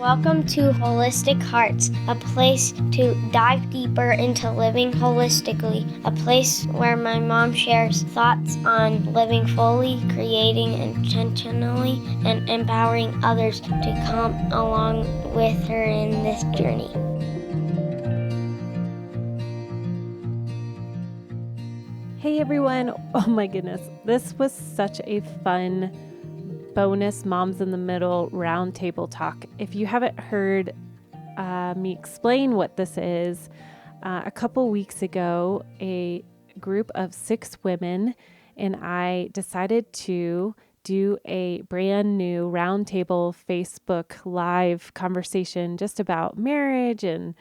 Welcome to Holistic Hearts, a place to dive deeper into living holistically, a place where my mom shares thoughts on living fully, creating intentionally, and empowering others to come along with her in this journey. Hey everyone. Oh my goodness. This was such a fun bonus Moms in the Middle roundtable talk. If you haven't heard me explain what this is, a couple weeks ago, a group of 6 women and I decided to do a brand new roundtable Facebook live conversation just about marriage and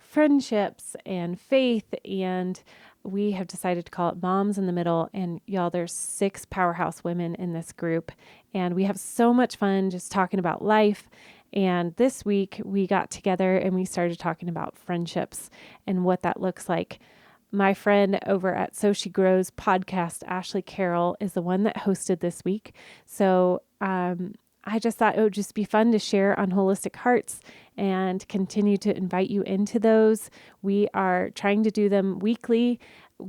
friendships and faith, and we have decided to call it Moms in the Middle. And y'all, there's 6 powerhouse women in this group, and we have so much fun just talking about life. And this week we got together and we started talking about friendships and what that looks like. My friend over at So She Grows podcast, Ashley Carroll, is the one that hosted this week. So I just thought it would just be fun to share on Holistic Hearts and continue to invite you into those. We are trying to do them weekly.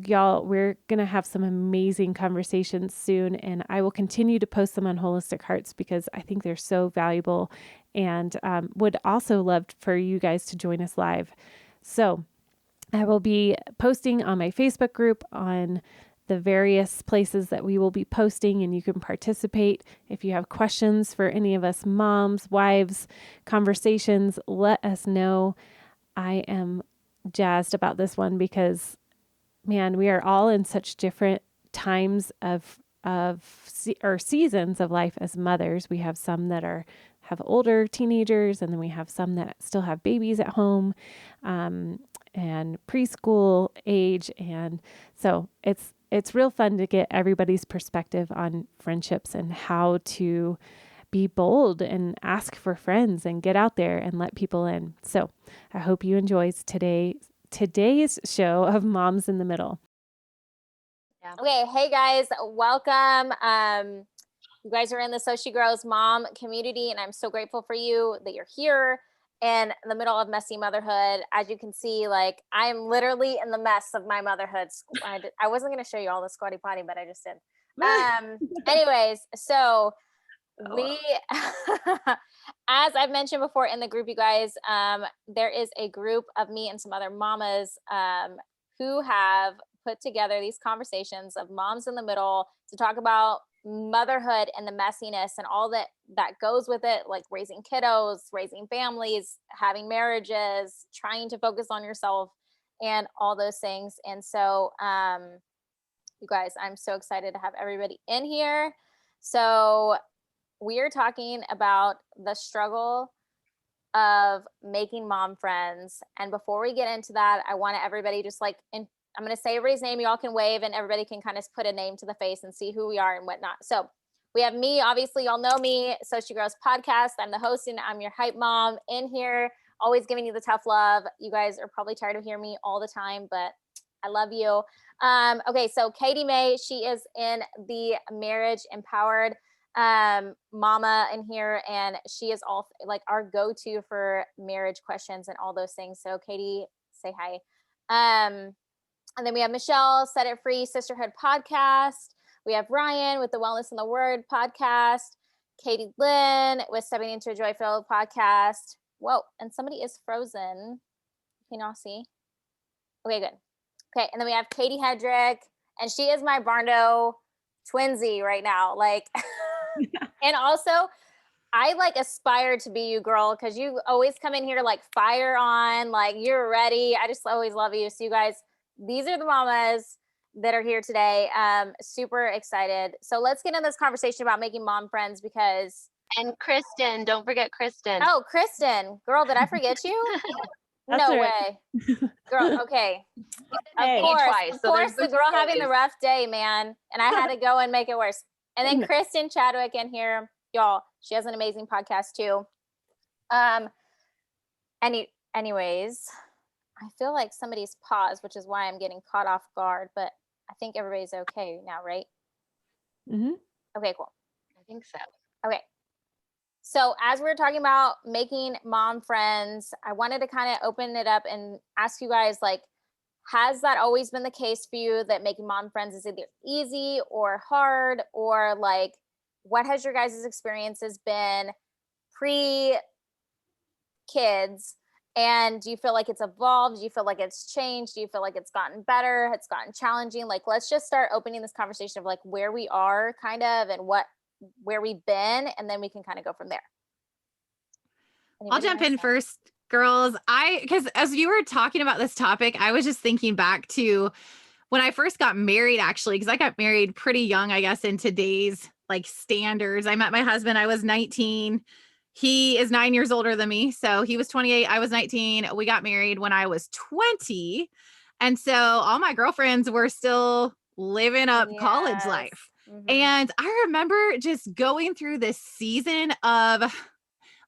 Y'all, we're going to have some amazing conversations soon, and I will continue to post them on Holistic Hearts because I think they're so valuable, and would also love for you guys to join us live. So I will be posting on my Facebook group on the various places that we will be posting, and you can participate. If you have questions for any of us moms, wives, conversations, let us know. I am jazzed about this one because, man, we are all in such different times or seasons of life as mothers. We have some that have older teenagers, and then we have some that still have babies at home, and preschool age. And so it's real fun to get everybody's perspective on friendships and how to be bold and ask for friends and get out there and let people in. So I hope you enjoy today's show of Moms in the Middle. Yeah. Okay. Hey guys, welcome. You guys are in the So She Grows mom community, and I'm so grateful for you that you're here in the middle of messy motherhood. As you can see, like, I'm literally in the mess of my motherhood. I wasn't going to show you all the squatty potty, but I just did. Anyways, so we, as I've mentioned before in the group, you guys, there is a group of me and some other mamas who have put together these conversations of moms in the middle to talk about motherhood and the messiness and all that goes with it, like raising kiddos, raising families, having marriages, trying to focus on yourself and all those things. And so you guys, I'm so excited to have everybody in here. So we are talking about the struggle of making mom friends. And before we get into that, I want everybody just like I'm going to say everybody's name. Y'all can wave and everybody can kind of put a name to the face and see who we are and whatnot. So we have me, obviously y'all know me, So She Grows podcast. I'm the host and I'm your hype mom in here, always giving you the tough love. You guys are probably tired of hearing me all the time, but I love you. Okay. So Katie May, she is in the Marriage Empowered mama in here, and she is all like our go-to for marriage questions and all those things. So Katie, say hi. And then we have Michelle, Set It Free Sisterhood podcast. We have Ryanne with the Wellness in the Word podcast. Katie Lynn with Stepping into a Joy-Filled podcast. Whoa, and somebody is frozen. Can y'all see? Okay, good. Okay, and then we have Katie Hedrick, and she is my Barndo twinsy right now. Like, and also, I like aspire to be you, girl, because you always come in here like fire on, like you're ready. I just always love you. So you guys, these are the mamas that are here today. Super excited. So let's get into this conversation about making mom friends and Kristen, don't forget Kristen. Oh, Kristen, girl, did I forget you? No way. Girl, okay. Of course, the girl having the rough day, man. And I had to go and make it worse. And then Kristen Chadwick in here, y'all, she has an amazing podcast too. Anyways, I feel like somebody's paused, which is why I'm getting caught off guard, but I think everybody's okay now, right? Mm-hmm. Okay, cool. I think so. Okay. So as we're talking about making mom friends, I wanted to kind of open it up and ask you guys, like, has that always been the case for you, that making mom friends is either easy or hard, or like, what has your guys' experiences been pre kids? And do you feel like it's evolved? Do you feel like it's changed? Do you feel like it's gotten better? It's gotten challenging? Like, let's just start opening this conversation of like where we are kind of, and where we've been, and then we can kind of go from there. I'll Anybody jump wanna in start? first, girls. Because as you were talking about this topic, I was just thinking back to when I first got married, actually, because I got married pretty young, I guess, in today's like standards. I met my husband, I was 19. He is 9 years older than me. So he was 28, I was 19. We got married when I was 20. And so all my girlfriends were still living up college Yes. life. Mhm. And I remember just going through this season of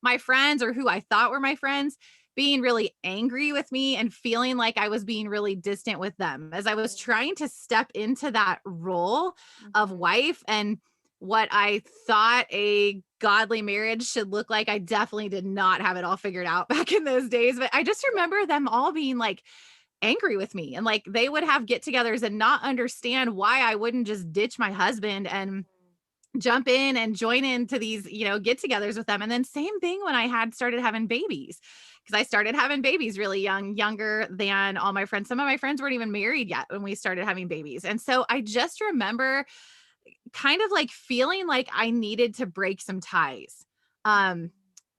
my friends, or who I thought were my friends, being really angry with me and feeling like I was being really distant with them as I was trying to step into that role of Mhm. wife and what I thought a godly marriage should look like. I definitely did not have it all figured out back in those days, but I just remember them all being like angry with me, and like they would have get-togethers and not understand why I wouldn't just ditch my husband and jump in and join into these, get-togethers with them. And then same thing when I had started having babies, because I started having babies really young, younger than all my friends. Some of my friends weren't even married yet when we started having babies. And so I just remember kind of like feeling like I needed to break some ties. And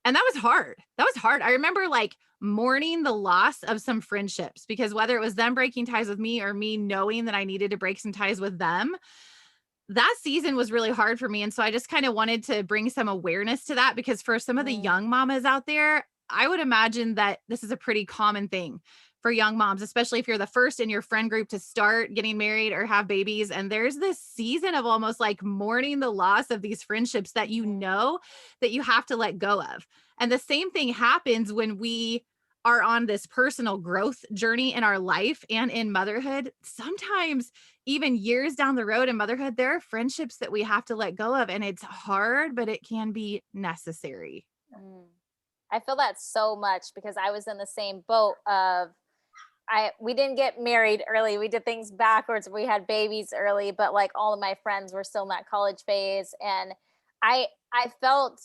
that was hard. That was hard. I remember like mourning the loss of some friendships, because whether it was them breaking ties with me or me knowing that I needed to break some ties with them, that season was really hard for me. And so I just kind of wanted to bring some awareness to that, because for some of the young mamas out there, I would imagine that this is a pretty common thing for young moms, especially if you're the first in your friend group to start getting married or have babies. And there's this season of almost like mourning the loss of these friendships that that you have to let go of. And the same thing happens when we are on this personal growth journey in our life and in motherhood. Sometimes even years down the road in motherhood, there are friendships that we have to let go of, and it's hard, but it can be necessary. I feel that so much, because I was in the same boat of we didn't get married early. We did things backwards. We had babies early, but like all of my friends were still in that college phase. And I felt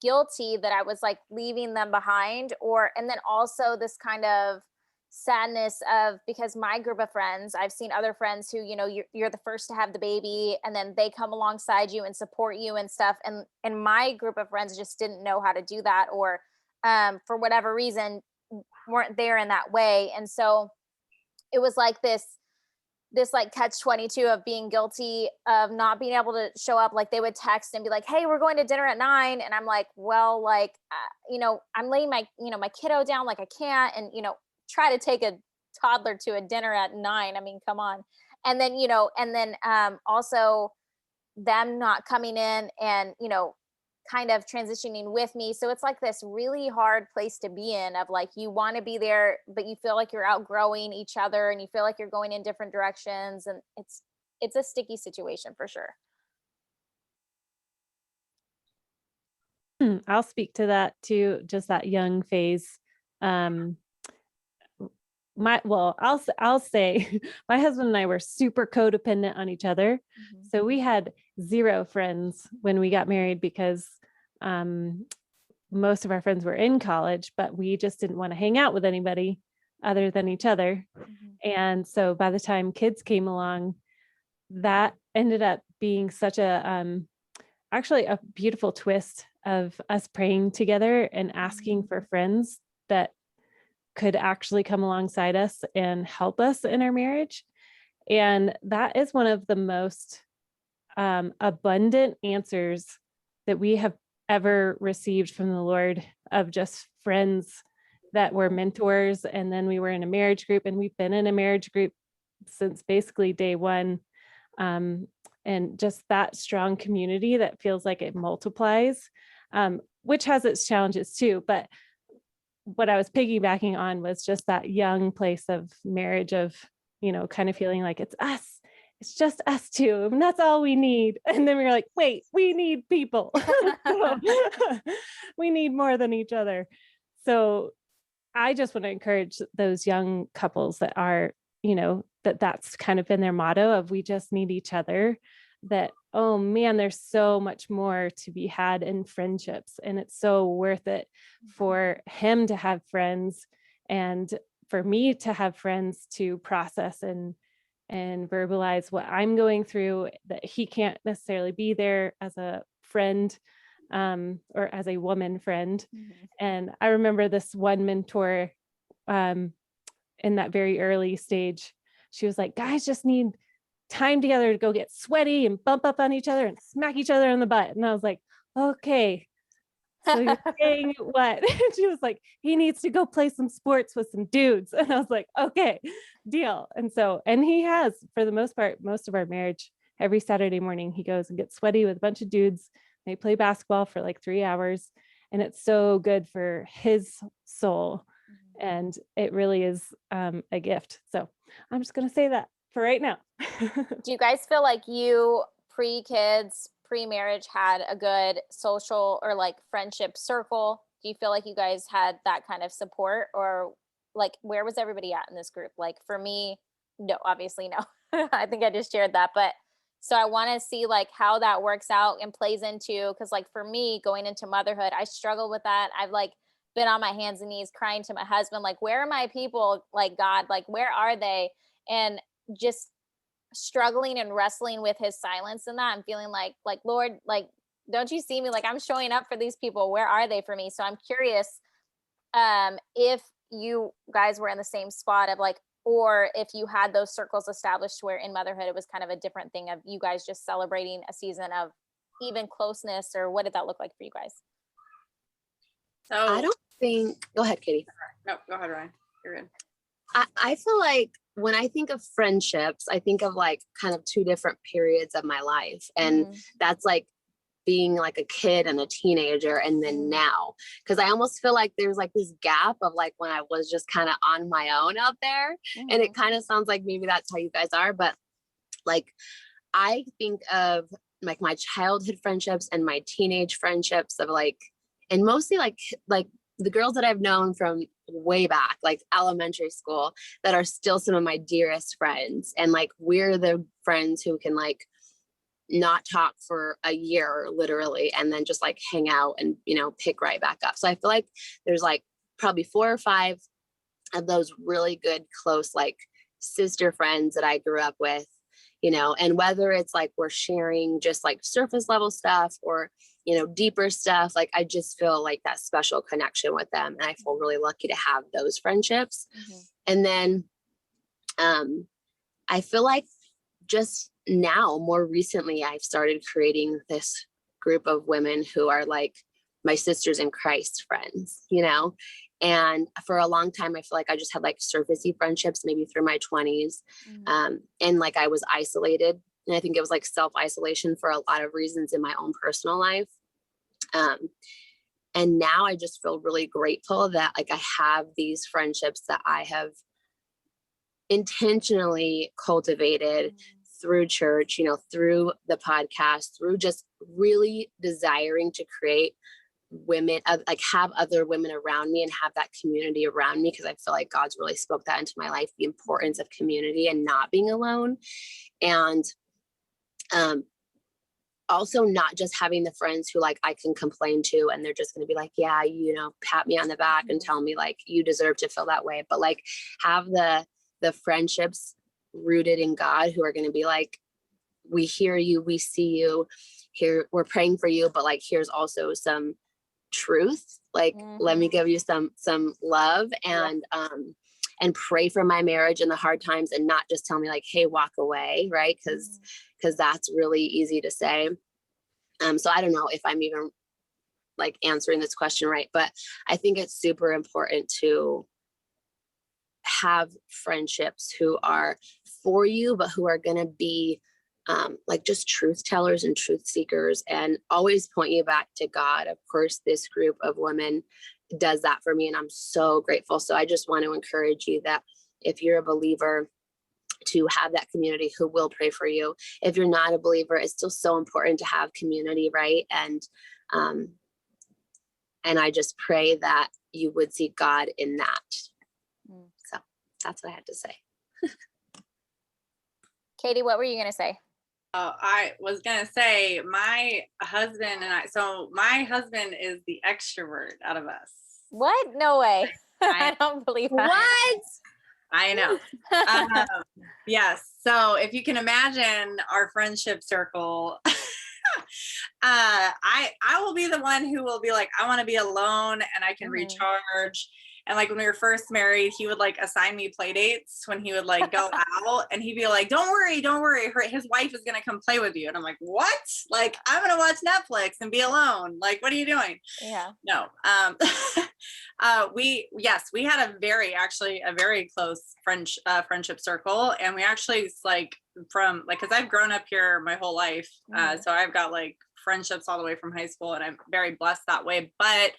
guilty that I was like leaving them behind, and then also this kind of sadness of, because my group of friends, I've seen other friends who, you're the first to have the baby, and then they come alongside you and support you and stuff. And my group of friends just didn't know how to do that, or for whatever reason weren't there in that way. And so it was like this like catch 22 of being guilty of not being able to show up. Like they would text and be like, hey, we're going to dinner at 9. And I'm like, well, like, I'm laying my, my kiddo down. Like I can't, and, try to take a toddler to a dinner at 9. I mean, come on. And then, also them not coming in and, kind of transitioning with me. So it's like this really hard place to be in, of like, you want to be there, but you feel like you're outgrowing each other, and you feel like you're going in different directions. And it's a sticky situation for sure. I'll speak to that too, just that young phase. I'll say my husband and I were super codependent on each other. Mm-hmm. So we had 0 friends when we got married, because most of our friends were in college, but we just didn't want to hang out with anybody other than each other. Mm-hmm. And so by the time kids came along, that ended up being such actually a beautiful twist of us praying together and asking for friends that could actually come alongside us and help us in our marriage. And that is one of the most abundant answers that we have ever received from the Lord, of just friends that were mentors. And then we were in a marriage group, and we've been in a marriage group since basically day one. And just that strong community that feels like it multiplies, which has its challenges too. But what I was piggybacking on was just that young place of marriage, of, kind of feeling like it's it's just us two, and that's all we need. And then we were like, wait, we need people. So, we need more than each other. So I just want to encourage those young couples that are, that's kind of been their motto of we just need each other, that, oh man, there's so much more to be had in friendships. And it's so worth it for him to have friends and for me to have friends to process and verbalize what I'm going through, that he can't necessarily be there as a friend, or as a woman friend. And I remember this one mentor, in that very early stage, she was like, guys just need time together to go get sweaty and bump up on each other and smack each other in the butt. And I was like, okay, so you're saying what? And she was like, he needs to go play some sports with some dudes. And I was like, okay, deal. And he has, for the most part, most of our marriage, every Saturday morning, he goes and gets sweaty with a bunch of dudes. They play basketball for like 3 hours, and it's so good for his soul. And it really is a gift. So I'm just going to say that for right now. Do you guys feel like you pre-kids, pre-marriage had a good social or like friendship circle? Do you feel like you guys had that kind of support, or like where was everybody at in this group? Like for me, no, obviously no. I think I just shared that, but so I want to see like how that works out and plays into, because like for me going into motherhood, I struggle with that. I've like been on my hands and knees crying to my husband, like, where are my people? Like, God, like, where are they? And just struggling and wrestling with his silence in that. I'm feeling like, Lord, like, don't you see me? Like, I'm showing up for these people. Where are they for me? So I'm curious if you guys were in the same spot of like, or if you had those circles established where in motherhood, it was kind of a different thing of you guys just celebrating a season of even closeness, or what did that look like for you guys? So I don't think, go ahead, Katie. No, go ahead, Ryan. You're good. I feel like when I think of friendships, I think of like kind of two different periods of my life. And that's like being like a kid and a teenager, and then now, because I almost feel like there's like this gap of like when I was just kind of on my own out there. And it kind of sounds like maybe that's how you guys are, but like I think of like my childhood friendships and my teenage friendships of like, and mostly like the girls that I've known from way back, like elementary school, that are still some of my dearest friends. And like, we're the friends who can like not talk for a year literally, and then just like hang out and, you know, pick right back up. So I feel like there's like probably 4 or 5 of those really good, close, like sister friends that I grew up with, you know, and whether it's like we're sharing just like surface level stuff or, you know, deeper stuff, like I just feel like that special connection with them. And I feel really lucky to have those friendships. And then I feel like just now, more recently, I've started creating this group of women who are like my sisters in Christ friends, you know? And for a long time, I feel like I just had like surfacey friendships, maybe through my 20s. And like I was isolated. And I think it was like self-isolation for a lot of reasons in my own personal life. And now I just feel really grateful that like I have these friendships that I have intentionally cultivated through church, you know, through the podcast, through just really desiring to create women, like have other women around me and have that community around me. Cause I feel like God's really spoke that into my life, the importance of community and not being alone. And also not just having the friends who like I can complain to and they're just going to be like, yeah, you know, pat me on the back and tell me like you deserve to feel that way. But like have the friendships rooted in God who are going to be like, we hear you, we see you here, we're praying for you, but like here's also some truth, like let me give you some love and pray for my marriage in the hard times, and not just tell me like, hey, walk away, right? Because that's really easy to say. So I don't know if I'm even like answering this question right, but I think it's super important to have friendships who are for you, but who are going to be like just truth tellers and truth seekers and always point you back to God. Of course, this group of women does that for me, and I'm so grateful. So I just want to encourage you that if you're a believer, to have that community who will pray for you. If you're not a believer, it's still so important to have community, right? And I just pray that you would see God in that. So that's what I had to say. Katie, what were you going to say? I was going to say my husband and I, so my husband is the extrovert out of us. What? No way. I don't believe that. What? I know. Yes. So if you can imagine our friendship circle, I will be the one who will be like, I want to be alone and I can recharge. And like when we were first married, he would like assign me play dates when he would like go out, and he'd be like, don't worry. His wife is going to come play with you. And I'm like, what? Like, I'm going to watch Netflix and be alone. Like, what are you doing? Yeah. No. We had a very close friendship circle. And we actually cause I've grown up here my whole life. So I've got like friendships all the way from high school, and I'm very blessed that way. But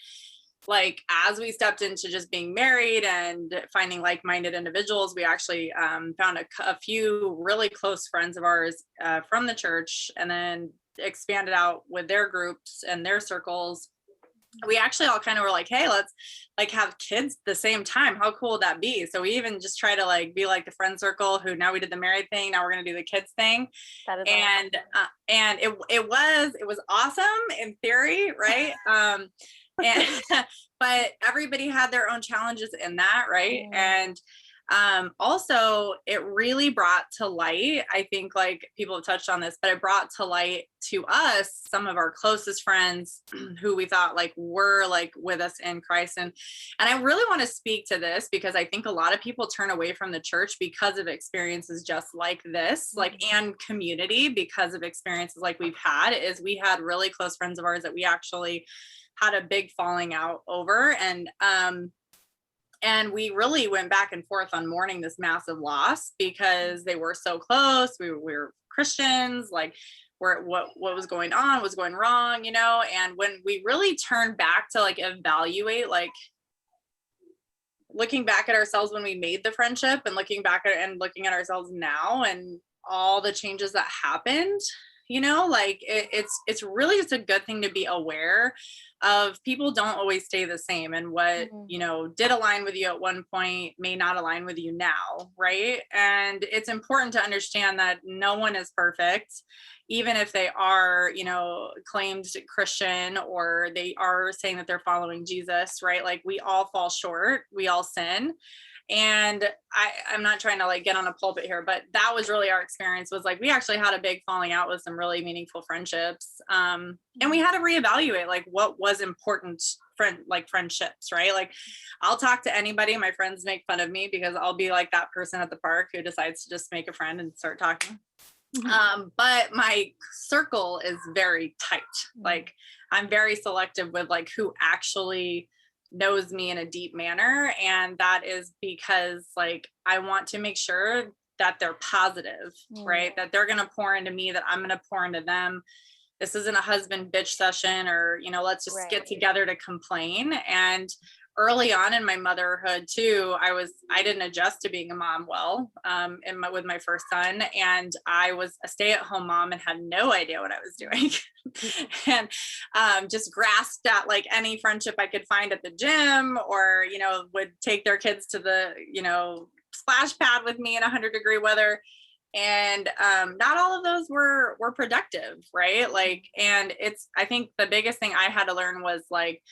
like, as we stepped into just being married and finding like-minded individuals, we actually found a few really close friends of ours from the church, and then expanded out with their groups and their circles. We actually all kind of were like, hey, let's like have kids at the same time. How cool would that be? So we even just try to like be like the friend circle who, now we did the married thing, now we're going to do the kids thing. That is and it was awesome in theory, right? And but everybody had their own challenges in that, right? And also it really brought to light, I think like people have touched on this, but it brought to light to us some of our closest friends who we thought like were like with us in Christ. And I really want to speak to this because I think a lot of people turn away from the church because of experiences just like this, like, and community because of experiences like we've had. Is we had really close friends of ours that we actually had a big falling out over. And we really went back and forth on mourning this massive loss because they were so close. We were Christians, like what was going on was going wrong, you know? And when we really turned back to like evaluate, like looking back at ourselves when we made the friendship and looking at ourselves now and all the changes that happened, you know, like it's really just a good thing to be aware of. People don't always stay the same, and what, you know, did align with you at one point may not align with you now. Right. And it's important to understand that no one is perfect, even if they are, you know, claimed Christian or they are saying that they're following Jesus, right? Like we all fall short, we all sin. And I'm not trying to like get on a pulpit here, but that was really our experience. Was like we actually had a big falling out with some really meaningful friendships, and we had to reevaluate like what was important friendships, right? Like I'll talk to anybody. My friends make fun of me because I'll be like that person at the park who decides to just make a friend and start talking. But my circle is very tight. Like I'm very selective with like who actually knows me in a deep manner. And that is because like, I want to make sure that they're positive, right? That they're going to pour into me, that I'm going to pour into them. This isn't a husband bitch session or, you know, let's just get together to complain. And early on in my motherhood too, I didn't adjust to being a mom well, with my first son. And I was a stay-at-home mom and had no idea what I was doing. And just grasped at like any friendship I could find at the gym, or, you know, would take their kids to the, you know, splash pad with me in 100-degree weather. And not all of those were productive, right? Like, and I think the biggest thing I had to learn was like,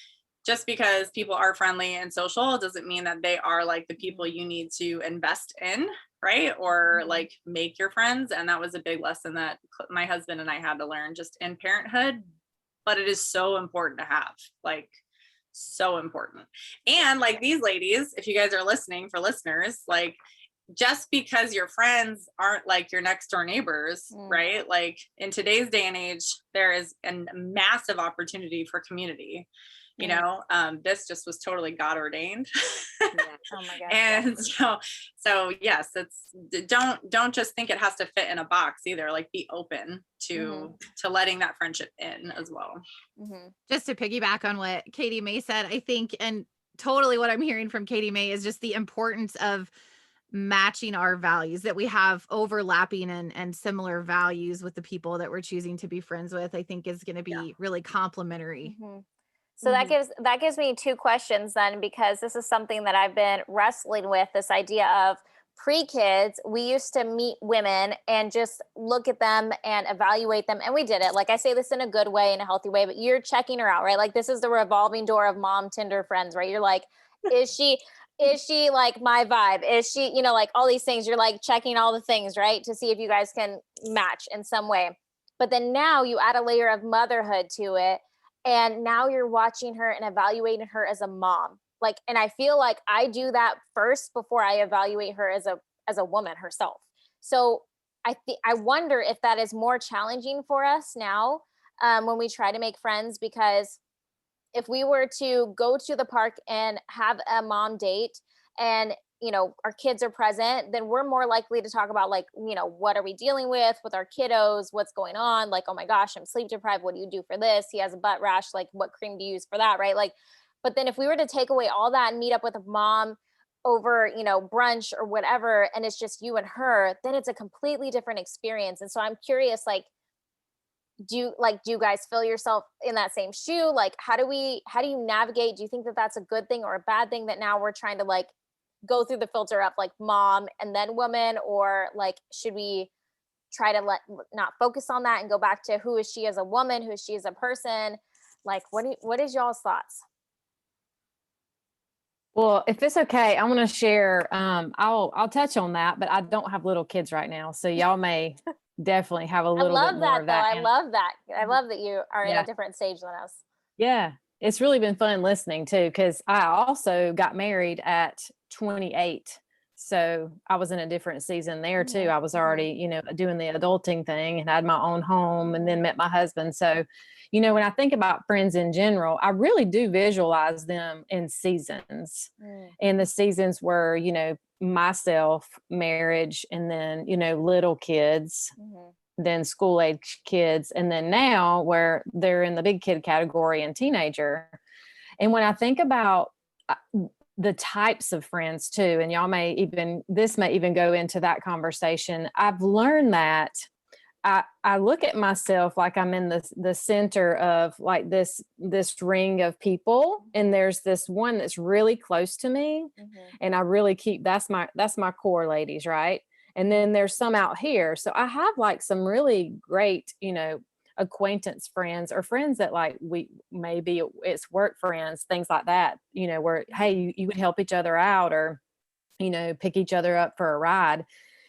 just because people are friendly and social doesn't mean that they are like the people you need to invest in, right? Or like make your friends. And that was a big lesson that my husband and I had to learn just in parenthood. But it is so important to have, like, so important. And like these ladies, if you guys are listening, for listeners, like, just because your friends aren't like your next door neighbors, right? Like in today's day and age, there is a massive opportunity for community. You know, this just was totally God ordained. Oh my God. And so yes, don't just think it has to fit in a box either. Like be open to letting that friendship in as well. Just to piggyback on what Katie May said, I think, and totally what I'm hearing from Katie May is just the importance of matching our values, that we have overlapping and similar values with the people that we're choosing to be friends with, I think is going to be really complimentary. So that gives me two questions then, because this is something that I've been wrestling with, this idea of pre-kids. We used to meet women and just look at them and evaluate them, and we did it. Like, I say this in a good way, in a healthy way, but you're checking her out, right? Like, this is the revolving door of mom Tinder friends, right? You're like, is she like my vibe? Is she, you know, like all these things, you're like checking all the things, right? To see if you guys can match in some way. But then now you add a layer of motherhood to it. And now you're watching her and evaluating her as a mom. Like, and I feel like I do that first before I evaluate her as a woman herself. So I wonder if that is more challenging for us now, when we try to make friends, because if we were to go to the park and have a mom date and, you know, our kids are present, then we're more likely to talk about, like, you know, what are we dealing with our kiddos? What's going on? Like, oh my gosh, I'm sleep deprived. What do you do for this? He has a butt rash. Like, what cream do you use for that? Right. Like, but then if we were to take away all that and meet up with a mom over, you know, brunch or whatever, and it's just you and her, then it's a completely different experience. And so I'm curious, like, do you guys feel yourself in that same shoe? Like, how do you navigate? Do you think that that's a good thing or a bad thing, that now we're trying to like go through the filter of like mom and then woman? Or like, should we try to not focus on that and go back to who is she as a woman, who is she as a person? Like, what is y'all's thoughts? Well, if it's okay, I want to share. I'll touch on that, but I don't have little kids right now, so y'all may definitely have a little bit more of that. I love that. I love that you are in a different stage than us. Yeah, it's really been fun listening too, because I also got married at 28. So I was in a different season there too. I was already, you know, doing the adulting thing and had my own home and then met my husband. So, you know, when I think about friends in general, I really do visualize them in seasons. And the seasons were, you know, myself, marriage, and then, you know, little kids, then school age kids. And then now where they're in the big kid category and teenager. And when I think about the types of friends too, and this may even go into that conversation, I've learned that I look at myself like I'm in the center of like this ring of people, and there's this one that's really close to me, and I really keep that's my core ladies, right? And then there's some out here, so I have like some really great, you know, acquaintance friends or friends that like maybe it's work friends, things like that, you know, where hey, you would help each other out, or you know, pick each other up for a ride,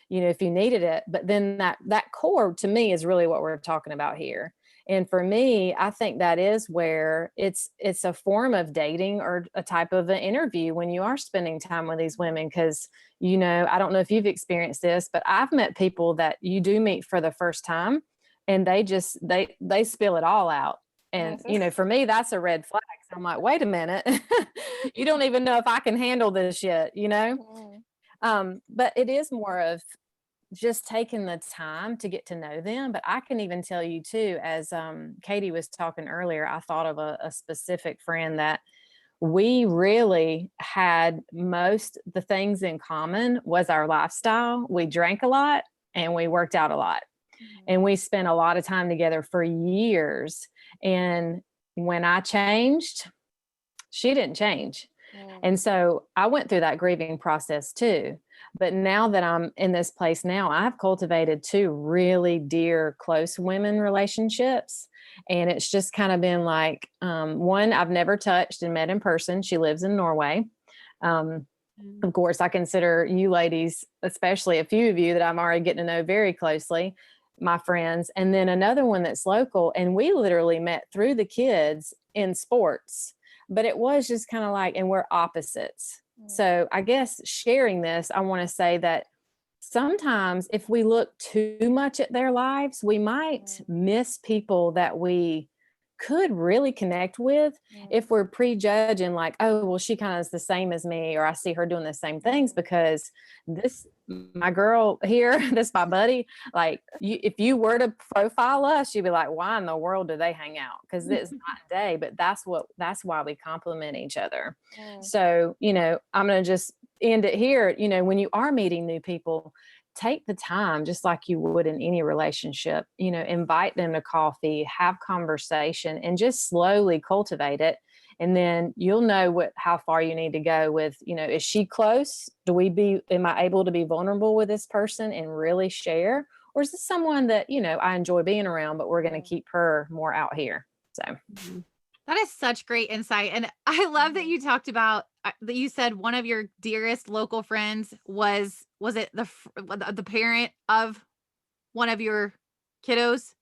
you know, if you needed it. But then that core to me is really what we're talking about here. And for me, I think that is where it's a form of dating or a type of an interview when you are spending time with these women. Because, you know, I don't know if you've experienced this, but I've met people that you do meet for the first time, and they just they spill it all out. And you know, for me, that's a red flag. So I'm like, wait a minute, you don't even know if I can handle this yet, you know. But it is more of just taking the time to get to know them. But I can even tell you too, as Katie was talking earlier, I thought of a specific friend that we really had most the things in common was our lifestyle. We drank a lot and we worked out a lot. And we spent a lot of time together for years. And when I changed, she didn't change. And so I went through that grieving process too. But now that I'm in this place now, I've cultivated 2 really dear, close women relationships. And it's just kind of been like, one I've never touched and met in person. She lives in Norway. Of course, I consider you ladies, especially a few of you that I'm already getting to know very closely, my friends. And then another one that's local. And we literally met through the kids in sports, but it was just kind of like, and we're opposites. So I guess sharing this, I want to say that sometimes if we look too much at their lives, we might miss people that we could really connect with if we're prejudging like, oh, well, she kind of is the same as me, or I see her doing the same things, because my girl here, this my buddy, like if you were to profile us, you'd be like, why in the world do they hang out? Because it's not day, but that's why we complement each other. So, I'm going to just end it here. When you are meeting new people, take the time, just like you would in any relationship, invite them to coffee, have conversation, and just slowly cultivate it. And then you'll know how far you need to go with, is she close? Am I able to be vulnerable with this person and really share? Or is this someone that, I enjoy being around, but we're going to keep her more out here? So that is such great insight. And I love that you talked about that. You said one of your dearest local friends was it the parent of one of your kiddos'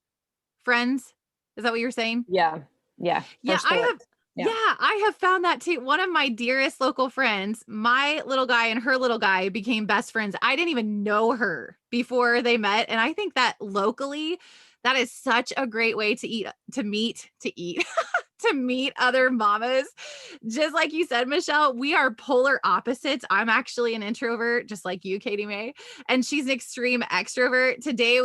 friends? Is that what you're saying? Yeah. Yeah. I have found that too. One of my dearest local friends, my little guy and her little guy became best friends. I didn't even know her before they met. And I think that locally, that is such a great way to meet to meet other mamas. Just like you said, Michelle, we are polar opposites. I'm actually an introvert, just like you, Katie Mae, and she's an extreme extrovert. Today,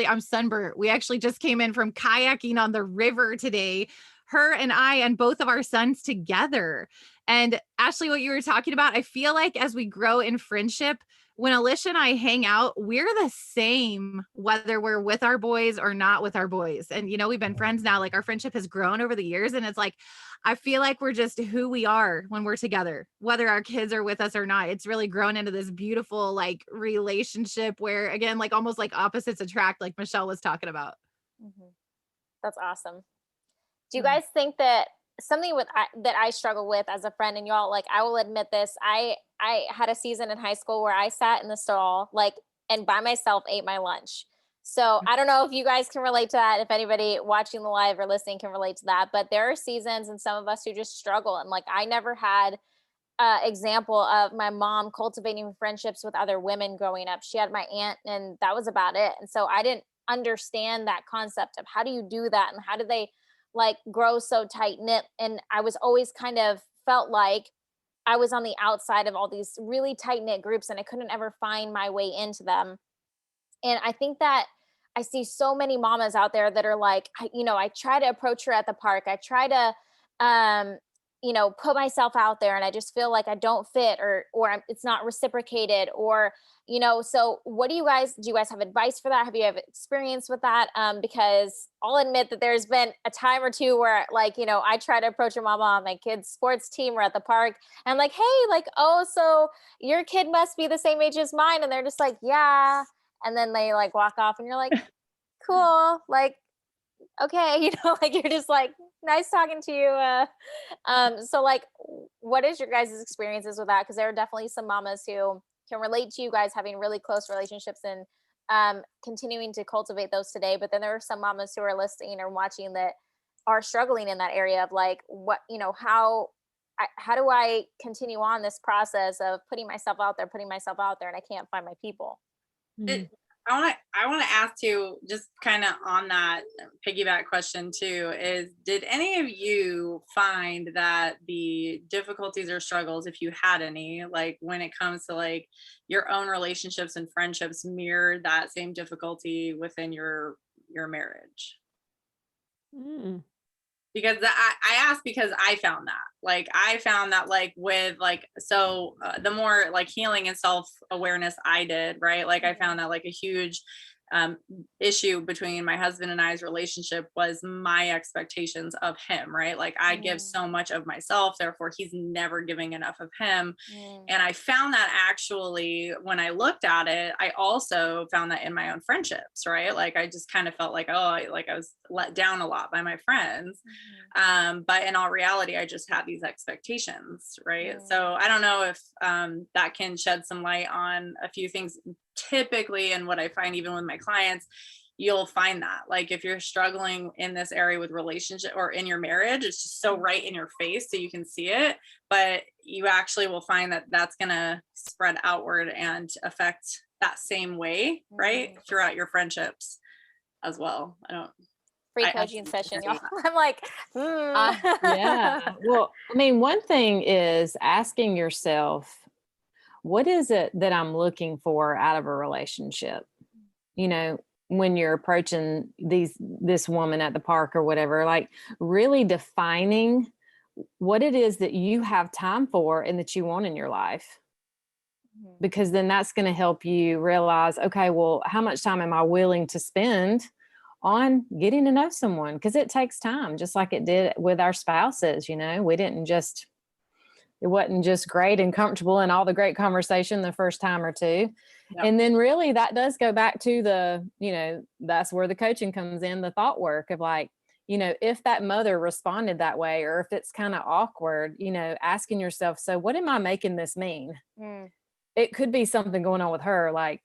I'm sunburnt. We actually just came in from kayaking on the river today, her and I, and both of our sons together. And Ashley, what you were talking about, I feel like as we grow in friendship, when Alicia and I hang out, we're the same, whether we're with our boys or not with our boys. And, we've been friends now, like our friendship has grown over the years. And it's like, I feel like we're just who we are when we're together, whether our kids are with us or not. It's really grown into this beautiful, like, relationship where, again, like almost like opposites attract, like Michelle was talking about. That's awesome. Do you guys think that something that I struggle with as a friend, and y'all, like, I will admit this, I had a season in high school where I sat in the stall, like, and by myself ate my lunch. So I don't know if you guys can relate to that, if anybody watching the live or listening can relate to that, but there are seasons and some of us who just struggle. And like, I never had example of my mom cultivating friendships with other women growing up. She had my aunt and that was about it. And so I didn't understand that concept of how do you do that and how do they like grow so tight knit. And I was always kind of felt like I was on the outside of all these really tight knit groups and I couldn't ever find my way into them. And I think that I see so many mamas out there that are like, I try to approach her at the park. I try to, put myself out there and I just feel like I don't fit or it's not reciprocated or, so what do you guys have advice for that? Have you have experience with that? Because I'll admit that there's been a time or two where like, I try to approach your mama on my kid's sports team or at the park and I'm like, hey, like, oh, so your kid must be the same age as mine. And they're just like, yeah. And then they like walk off and you're like, cool. Like, okay. Like you're just like, nice talking to you. So like, what is your guys' experiences with that? Cause there are definitely some mamas who can relate to you guys having really close relationships and continuing to cultivate those today. But then there are some mamas who are listening or watching that are struggling in that area of like, what, how do I continue on this process of putting myself out there and I can't find my people. I want to ask you just kind of on that piggyback question too, is did any of you find that the difficulties or struggles, if you had any, like when it comes to like your own relationships and friendships mirrored that same difficulty within your marriage? Because I asked because I found that like with like, so the more like healing and self-awareness I did, right? Like I found that like a huge issue between my husband and I's relationship was my expectations of him, right? Like I give so much of myself, therefore he's never giving enough of him. And I found that actually when I looked at it, I also found that in my own friendships, right? Like I just kind of felt like, I was let down a lot by my friends. But in all reality, I just had these expectations, right? So I don't know if that can shed some light on a few things. Typically, and what I find even with my clients, you'll find that like if you're struggling in this area with relationship or in your marriage, it's just so right in your face so you can see it, but you actually will find that that's going to spread outward and affect that same way, right, throughout your friendships as well. free I coaching absolutely session, see y'all. that. I'm like, Yeah. Well, I mean, one thing is asking yourself, what is it that I'm looking for out of a relationship? You know, when you're approaching this woman at the park or whatever, like really defining what it is that you have time for and that you want in your life. Because then that's going to help you realize, okay, well, how much time am I willing to spend on getting to know someone? Because it takes time, just like it did with our spouses. You know, it wasn't just great and comfortable and all the great conversation the first time or two. Yep. And then really that does go back to that's where the coaching comes in, the thought work of like, if that mother responded that way, or if it's kind of awkward, asking yourself, so what am I making this mean? It could be something going on with her. Like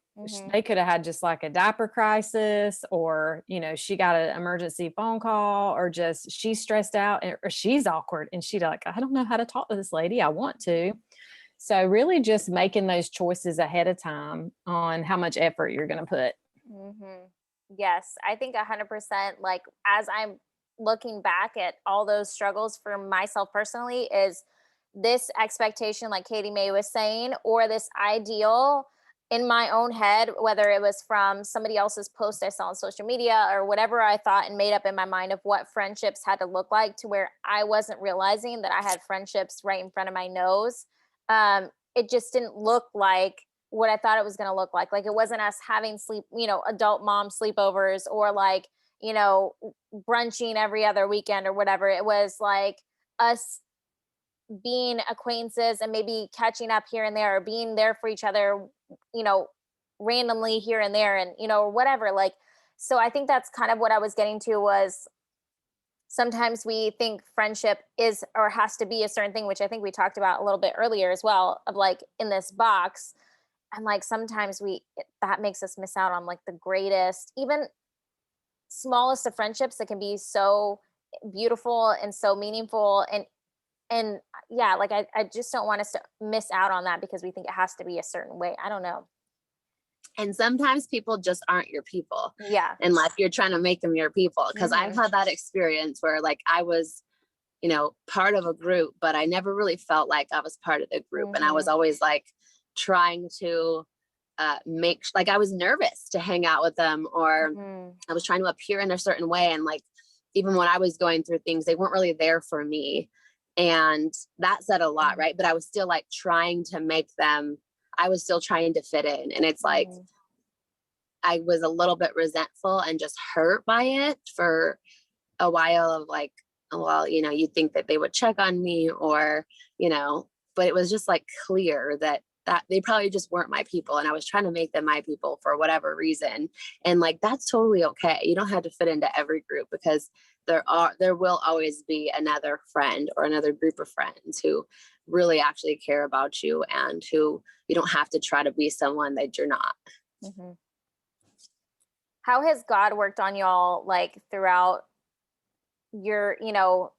they could have had just like a diaper crisis, or, she got an emergency phone call, or just she's stressed out, or she's awkward and she's like, I don't know how to talk to this lady. I want to. So really just making those choices ahead of time on how much effort you're going to put. Yes, I think 100%. Like, as I'm looking back at all those struggles for myself personally, is this expectation, like Katie Mae was saying, or this ideal in my own head, whether it was from somebody else's post I saw on social media or whatever I thought and made up in my mind of what friendships had to look like, to where I wasn't realizing that I had friendships right in front of my nose. It just didn't look like what I thought it was going to look like. Like, it wasn't us having adult mom sleepovers, or like, brunching every other weekend or whatever. It was like us being acquaintances and maybe catching up here and there, or being there for each other, randomly here and there, and, whatever. Like, so I think that's kind of what I was getting to, was sometimes we think friendship is or has to be a certain thing, which I think we talked about a little bit earlier as well, of like in this box. And like sometimes that makes us miss out on like the greatest, even smallest of friendships that can be so beautiful and so meaningful. And yeah, like I just don't want us to miss out on that because we think it has to be a certain way. I don't know. And sometimes people just aren't your people. Yeah. And like you're trying to make them your people. Because I've had that experience where like I was, part of a group, but I never really felt like I was part of the group. And I was always like trying to like I was nervous to hang out with them, or I was trying to appear in a certain way. And like, even when I was going through things, they weren't really there for me. And that said a lot, right? But I was still like trying to make them, I was still trying to fit in. And it's like, I was a little bit resentful and just hurt by it for a while, of like, well, you think that they would check on me, or, but it was just like clear that they probably just weren't my people. And I was trying to make them my people for whatever reason. And like, that's totally okay. You don't have to fit into every group, because there will always be another friend or another group of friends who really actually care about you, and who you don't have to try to be someone that you're not. How has God worked on y'all, like throughout your,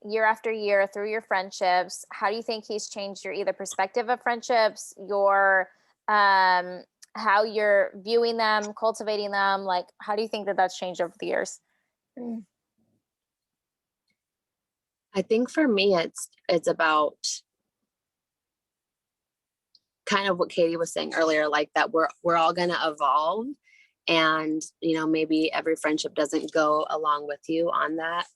year after year, through your friendships? How do you think he's changed your either perspective of friendships, your how you're viewing them, cultivating them? Like, how do you think that that's changed over the years? I think for me, it's about kind of what Katie was saying earlier, like that we're all going to evolve, and maybe every friendship doesn't go along with you on that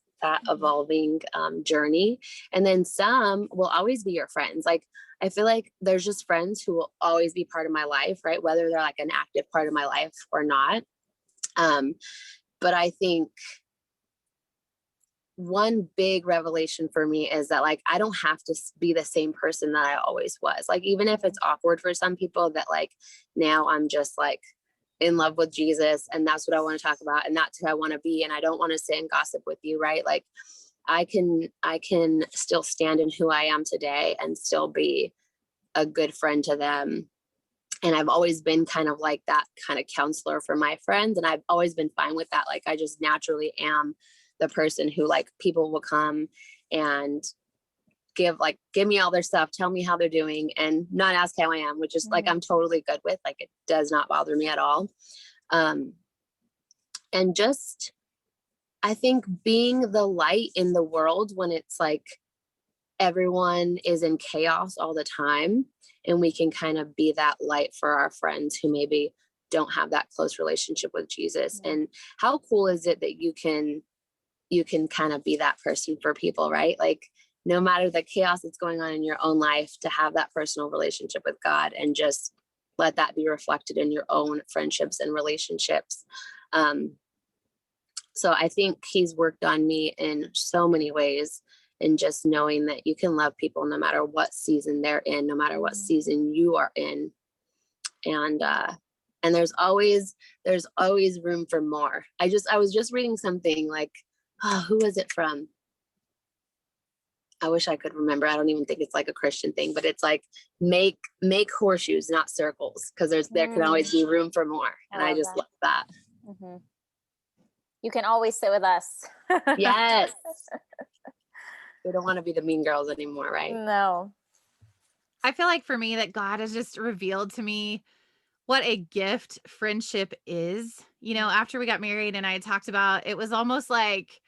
evolving journey. And then some will always be your friends. Like, I feel like there's just friends who will always be part of my life, right? Whether they're like an active part of my life or not. But I think one big revelation for me is that like, I don't have to be the same person that I always was. Like, even if it's awkward for some people, that like, now I'm just like in love with Jesus, and that's what I want to talk about, and that's who I want to be. And I don't want to sit and gossip with you, right? Like, I can still stand in who I am today and still be a good friend to them. And I've always been kind of like that kind of counselor for my friends. And I've always been fine with that. Like, I just naturally am the person who like people will come and give me all their stuff, tell me how they're doing, and not ask how I am, which is like, I'm totally good with. Like, it does not bother me at all. And just, I think being the light in the world when it's like everyone is in chaos all the time, and we can kind of be that light for our friends who maybe don't have that close relationship with Jesus. And how cool is it that you can kind of be that person for people, right? Like no matter the chaos that's going on in your own life, to have that personal relationship with God and just let that be reflected in your own friendships and relationships. So I think he's worked on me in so many ways, and just knowing that you can love people no matter what season they're in, no matter what season you are in. And there's always room for more. I was just reading something like, who was it from? I wish I could remember. I don't even think it's like a Christian thing, but it's like make horseshoes, not circles, because there can always be room for more. And I just love that. Mm-hmm. You can always sit with us. Yes. We don't want to be the mean girls anymore, right? No. I feel like for me that God has just revealed to me what a gift friendship is. You know, after we got married and I had talked about, it was almost like,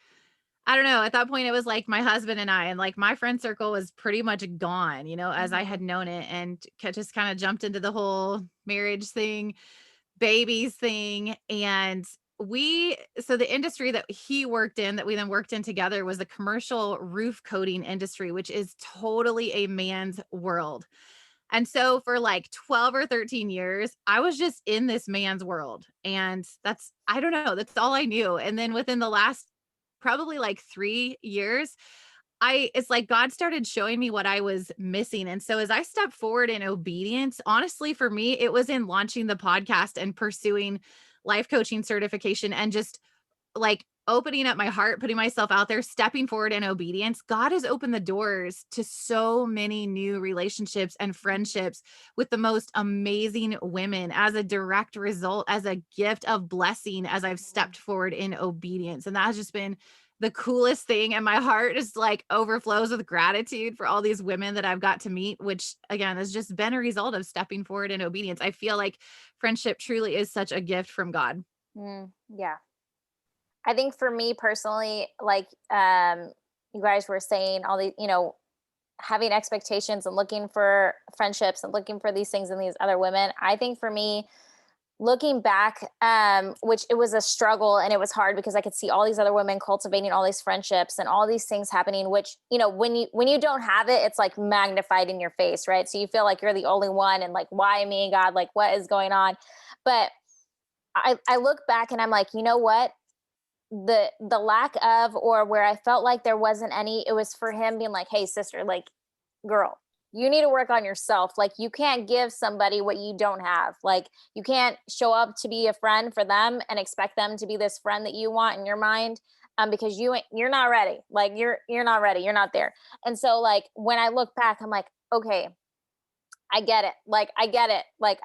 I don't know, at that point it was like my husband and I, and like my friend circle was pretty much gone, you know, as I had known it, and just kind of jumped into the whole marriage thing, babies thing. And so the industry that he worked in, that we then worked in together, was the commercial roof coating industry, which is totally a man's world. And so for like 12 or 13 years, I was just in this man's world. And I don't know, that's all I knew. And then within the last probably like 3 years, it's like God started showing me what I was missing. And so as I stepped forward in obedience, honestly, for me, it was in launching the podcast and pursuing life coaching certification, and just like opening up my heart, putting myself out there, stepping forward in obedience. God has opened the doors to so many new relationships and friendships with the most amazing women as a direct result, as a gift of blessing, as I've stepped forward in obedience. And that has just been the coolest thing. And my heart just like overflows with gratitude for all these women that I've got to meet, which again has just been a result of stepping forward in obedience. I feel like friendship truly is such a gift from God. Yeah. I think for me personally, like you guys were saying, all the, having expectations and looking for friendships and looking for these things in these other women. I think for me, looking back, which it was a struggle and it was hard because I could see all these other women cultivating all these friendships and all these things happening, which, when you don't have it, it's like magnified in your face, right? So you feel like you're the only one and like, why me, God, like what is going on? But I look back and I'm like, you know what? The lack of, or where I felt like there wasn't any, it was for him being like, hey sister, like girl, you need to work on yourself. Like you can't give somebody what you don't have. Like you can't show up to be a friend for them and expect them to be this friend that you want in your mind. Because you're not ready. Like you're not ready. You're not there. And so like, when I look back, I'm like, okay, I get it. Like, I get it. Like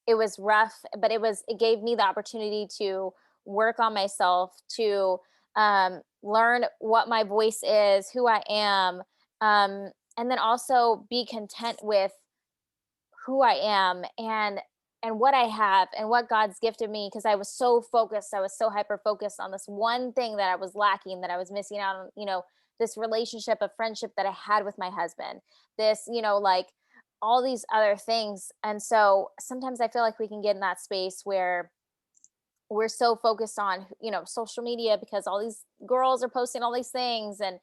it was rough, but it gave me the opportunity to work on myself, to learn what my voice is, who I am, and then also be content with who I am and what I have and what God's gifted me, because I was so focused, I was so hyper focused on this one thing that I was lacking, that I was missing out on, this relationship of friendship that I had with my husband, this, like all these other things. And so sometimes I feel like we can get in that space where we're so focused on, social media, because all these girls are posting all these things and,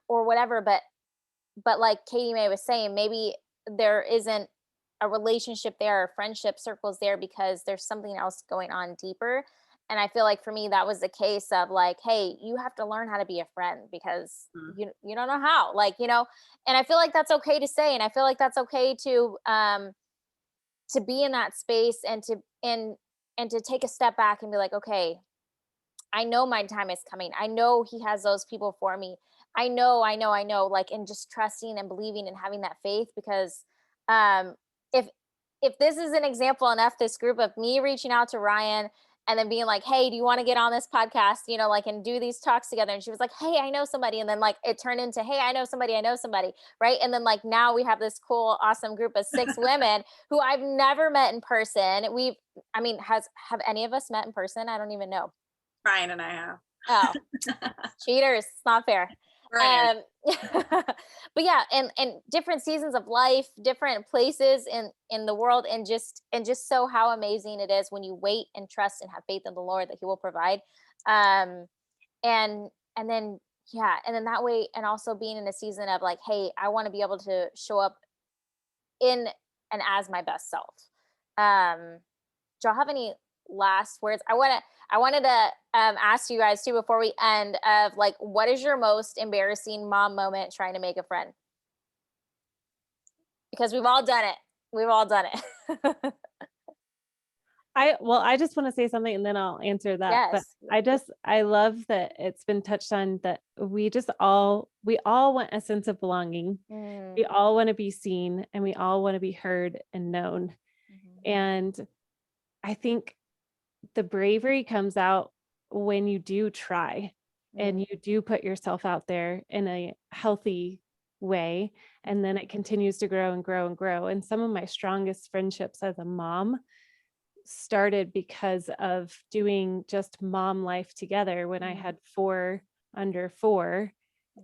or whatever. But like Katie Mae was saying, maybe there isn't a relationship there or friendship circles there because there's something else going on deeper. And I feel like for me, that was the case of like, hey, you have to learn how to be a friend because you don't know how, like, and I feel like that's okay to say. And I feel like that's okay to be in that space and to take a step back and be like, okay, I know my time is coming. I know he has those people for me. I know, like, and just trusting and believing and having that faith, because if this is an example enough, this group of me reaching out to Ryanne and then being like, hey, do you want to get on this podcast, like, and do these talks together? And she was like, hey, I know somebody. And then like, it turned into, hey, I know somebody. Right. And then like, now we have this cool, awesome group of 6 women who I've never met in person. Have any of us met in person? I don't even know. Ryan and I have. Oh, cheaters. It's not fair. Right. But yeah, and different seasons of life, different places in the world, and just so how amazing it is when you wait and trust and have faith in the Lord that He will provide. Um, and then yeah, and then that way, and also being in a season of like, hey, I want to be able to show up in and as my best self. Do y'all have any last words? I wanted to ask you guys too before we end, of like, what is your most embarrassing mom moment trying to make a friend? Because we've all done it. We've all done it. I just want to say something and then I'll answer that. Yes. But I love that it's been touched on that we all want a sense of belonging. We all want to be seen and we all want to be heard and known. And I think the bravery comes out when you do try and you do put yourself out there in a healthy way. And then it continues to grow and grow and grow. And some of my strongest friendships as a mom started because of doing just mom life together when I had 4 under 4.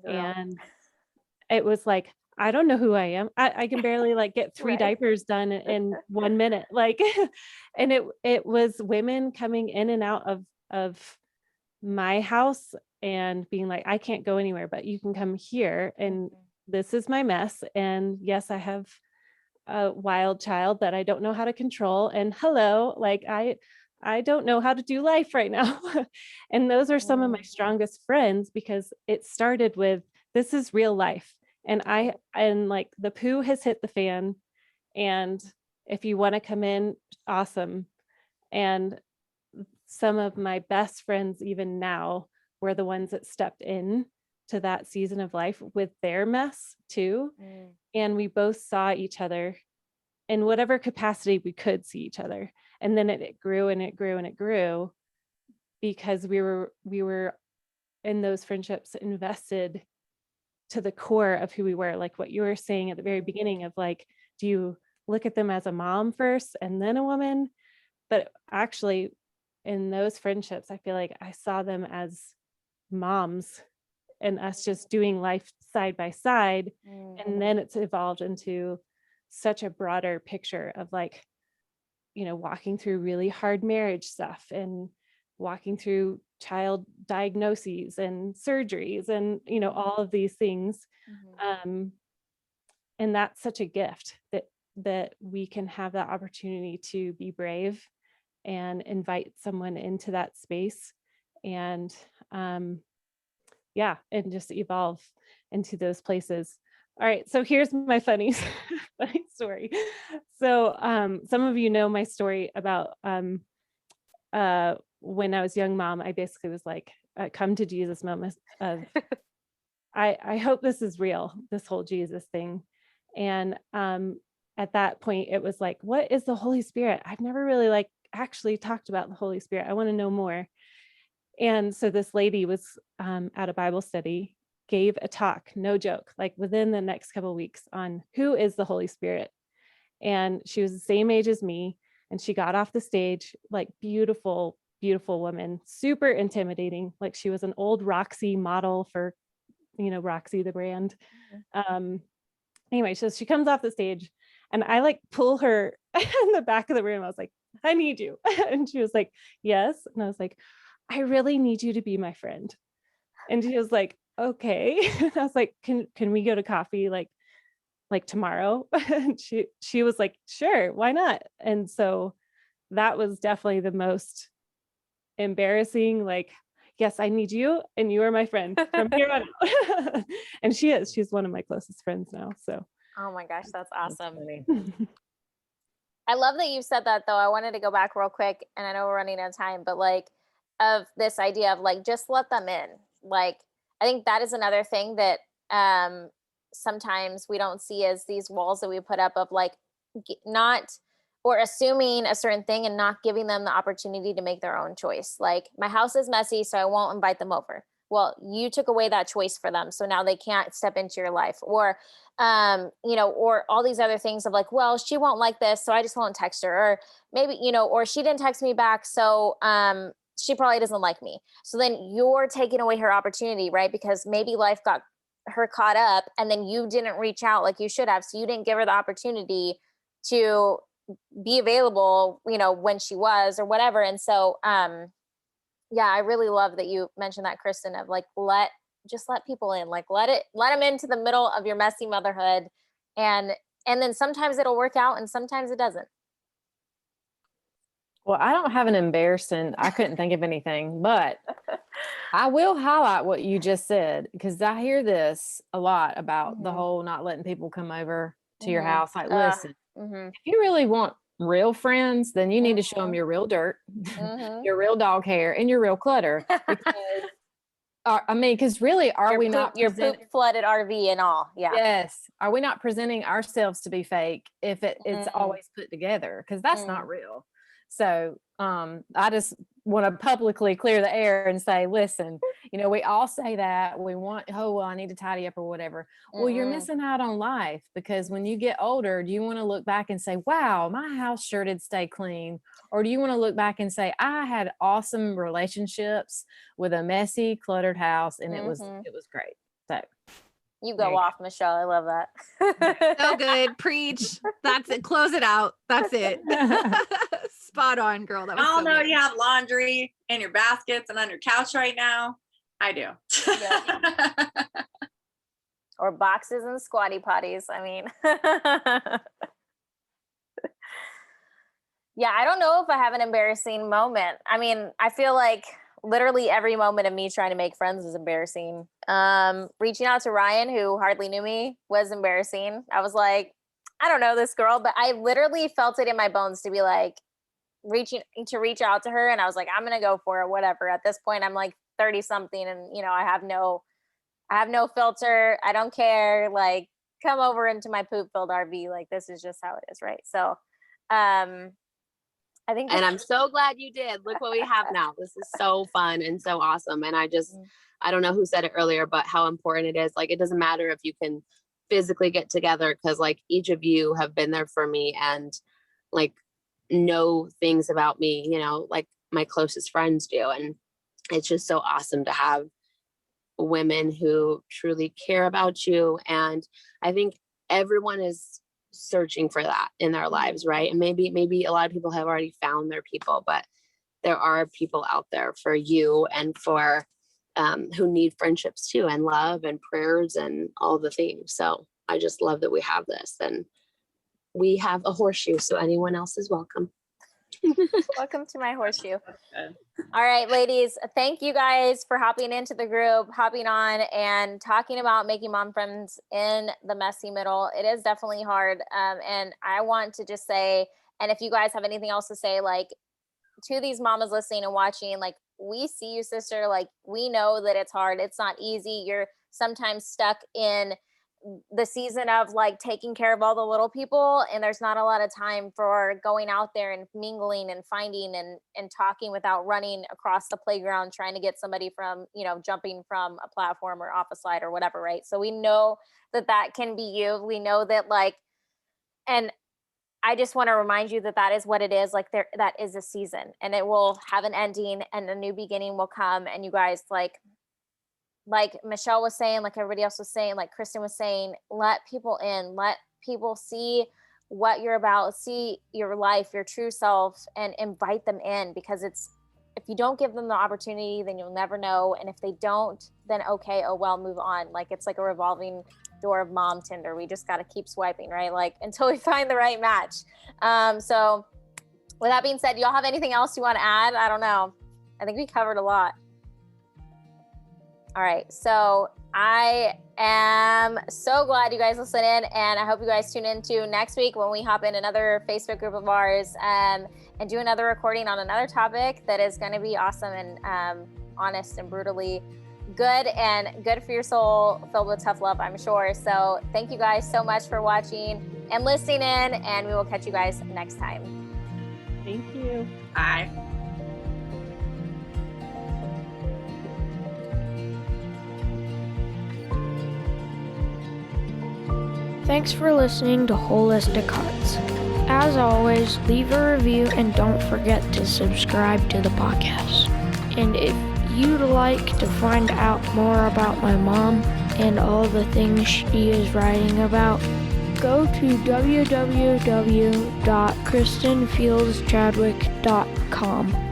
And it was like, I don't know who I am. I can barely like get 3 diapers done in 1 minute. Like, and it was women coming in and out of my house and being like, I can't go anywhere, but you can come here. And this is my mess. And yes, I have a wild child that I don't know how to control. And hello, like I don't know how to do life right now. And those are some of my strongest friends because it started with, this is real life. And like the poo has hit the fan. And if you want to come in, awesome. And some of my best friends, even now, were the ones that stepped in to that season of life with their mess too. And we both saw each other in whatever capacity we could see each other. And then it grew and it grew and it grew because we were in those friendships invested to the core of who we were. Like what you were saying at the very beginning of like, do you look at them as a mom first and then a woman? But actually in those friendships, I feel like I saw them as moms and us just doing life side by side. And then it's evolved into such a broader picture of like, you know, walking through really hard marriage stuff and walking through child diagnoses and surgeries and, you know, all of these things. And that's such a gift that we can have that opportunity to be brave and invite someone into that space and and just evolve into those places. All right, so here's my funny story. So some of you know my story about when I was young mom, I basically was like, come to Jesus moment of, I hope this is real, this whole Jesus thing. And at that point, it was like, what is the Holy Spirit? I've never really like actually talked about the Holy Spirit. I want to know more. And so this lady was at a Bible study, gave a talk, no joke, like within the next couple of weeks on who is the Holy Spirit. And she was the same age as me. And she got off the stage, like beautiful, beautiful woman, super intimidating. Like she was an old Roxy model for, you know, Roxy, the brand. Anyway, so she comes off the stage and I like pull her in the back of the room. I was like, I need you. And she was like, yes. And I was like, I really need you to be my friend. And she was like, okay. And I was like, can we go to coffee like tomorrow? And she was like, sure, why not? And so that was definitely the most embarrassing, like, yes, I need you and you are my friend from here on out. And she's one of my closest friends now. So oh my gosh, that's awesome. I love that you said that though. I wanted to go back real quick and I know we're running out of time, but like of this idea of like, just let them in. Like, I think that is another thing that sometimes we don't see as these walls that we put up of like not, or assuming a certain thing and not giving them the opportunity to make their own choice. Like my house is messy, so I won't invite them over. Well, you took away that choice for them. So now they can't step into your life or, you know, or all these other things of like, well, she won't like this, so I just won't text her, or maybe, you know, or she didn't text me back. So she probably doesn't like me. So then you're taking away her opportunity, right? Because maybe life got her caught up and then you didn't reach out like you should have. So you didn't give her the opportunity to be available, you know, when she was or whatever. And so, yeah, I really love that you mentioned that, Kristen, of like, just let people in, like, let them into the middle of your messy motherhood. And then sometimes it'll work out and sometimes it doesn't. Well, I don't have an embarrassing, I couldn't think of anything, but I will highlight what you just said, because I hear this a lot about the whole not letting people come over to your house. Like, listen, if you really want real friends, then you need to show them your real dirt, your real dog hair, and your real clutter. Because, I mean, because really, your poop flooded RV and all? Yeah. Yes. Are we not presenting ourselves to be fake if it's always put together? Because that's not real. So I just want to publicly clear the air and say, listen, you know, we all say that we want, well, I need to tidy up or whatever. Well, you're missing out on life, because when you get older, do you want to look back and say, wow, my house sure did stay clean? Or do you want to look back and say, I had awesome relationships with a messy, cluttered house, and it was great. So you go off, Michelle. I love that. So good. Preach. That's it. Close it out. That's it. Spot on, girl. That was I don't know. good. You have laundry in your baskets and on your couch right now. I do. Or boxes and squatty potties. I mean, yeah, I don't know if I have an embarrassing moment. I mean, I feel like literally every moment of me trying to make friends is embarrassing. Reaching out to Ryan, who hardly knew me, was embarrassing. I was like, I don't know this girl, but I literally felt it in my bones to be like reach out to her. And I was like, I'm going to go for it, whatever. At this point, I'm like 30 something and, you know, I have no filter. I don't care. Like, come over into my poop filled RV. Like, this is just how it is. Right. So, I think, and I'm so glad you did. Look what we have now. This is so fun and so awesome. And I don't know who said it earlier, but how important it is. Like, it doesn't matter if you can physically get together, because like each of you have been there for me and like know things about me, you know, like my closest friends do. And it's just so awesome to have women who truly care about you. And I think everyone is searching for that in their lives, right? And maybe a lot of people have already found their people, but there are people out there for you and for who need friendships too, and love and prayers and all the things. So I just love that we have this, and we have a horseshoe, so anyone else is welcome. Welcome to my horseshoe. All right, ladies, thank you guys for hopping into the group, hopping on and talking about making mom friends in the messy middle. It is definitely hard. And I want to just say, and if you guys have anything else to say, like, to these mamas listening and watching, like, we see you, sister. Like, we know that it's hard. It's not easy. You're sometimes stuck in the season of like taking care of all the little people, and there's not a lot of time for going out there and mingling and finding and talking without running across the playground trying to get somebody from, you know, jumping from a platform or off a slide or whatever, right? So we know that can be you. We know that, like, and I just want to remind you that is what it is. Like, that is a season, and it will have an ending and a new beginning will come. And you guys, like Michelle was saying, like everybody else was saying, like Kristen was saying, let people in, let people see what you're about, see your life, your true self, and invite them in, because if you don't give them the opportunity, then you'll never know. And if they don't, then okay, oh well, move on. Like, it's like a revolving door of mom Tinder. We just got to keep swiping, right? Like, until we find the right match. So with that being said, y'all have anything else you want to add? I don't know. I think we covered a lot. All right. So I am so glad you guys listen in, and I hope you guys tune into next week when we hop in another Facebook group of ours and do another recording on another topic that is going to be awesome and honest and brutally good and good for your soul, filled with tough love, I'm sure. So thank you guys so much for watching and listening in, and we will catch you guys next time. Thank you. Bye. Thanks for listening to Holistic Hearts. As always, leave a review and don't forget to subscribe to the podcast. And if you'd like to find out more about my mom and all the things she is writing about, go to www.kristenfieldschadwick.com.